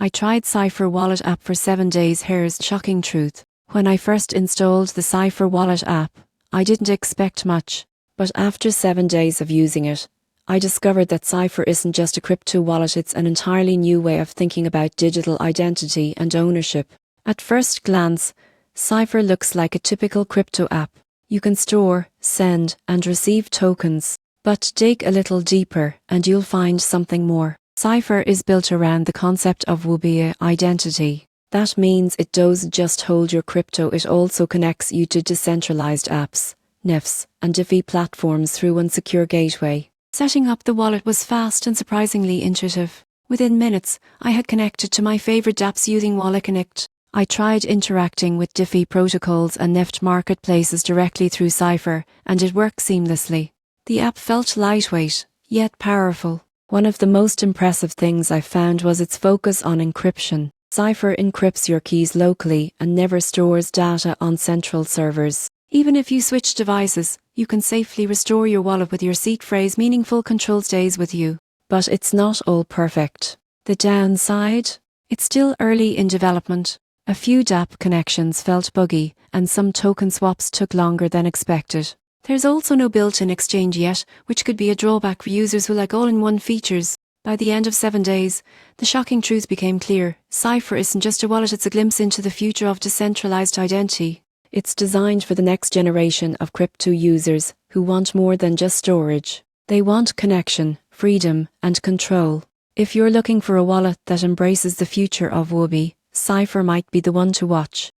I tried Cypher Wallet app for 7 days. Here's shocking truth. When I first installed the Cypher Wallet app, I didn't expect much. But after 7 days of using it, I discovered that Cypher isn't just a crypto wallet, it's an entirely new way of thinking about digital identity and ownership. At first glance, Cypher looks like a typical crypto app. You can store, send, and receive tokens. But dig a little deeper and you'll find something more. Cypher is built around the concept of Web identity. That means it doesn't just hold your crypto, it also connects you to decentralized apps, NFTs, and DeFi platforms through one secure gateway. Setting up the wallet was fast and surprisingly intuitive. Within minutes, I had connected to my favorite apps using Wallet Connect. I tried interacting with DeFi protocols and NFT marketplaces directly through Cypher, and it worked seamlessly. The app felt lightweight, yet powerful. One of the most impressive things I found was its focus on encryption. Cypher encrypts your keys locally and never stores data on central servers. Even if you switch devices, you can safely restore your wallet with your seed phrase. Meaningful control stays with you. But it's not all perfect. The downside? It's still early in development. A few dApp connections felt buggy, and some token swaps took longer than expected. There's also no built-in exchange yet, which could be a drawback for users who like all-in-one features. By the end of 7 days, the shocking truth became clear. Cypher isn't just a wallet, it's a glimpse into the future of decentralized identity. It's designed for the next generation of crypto users who want more than just storage. They want connection, freedom, and control. If you're looking for a wallet that embraces the future of Web, Cypher might be the one to watch.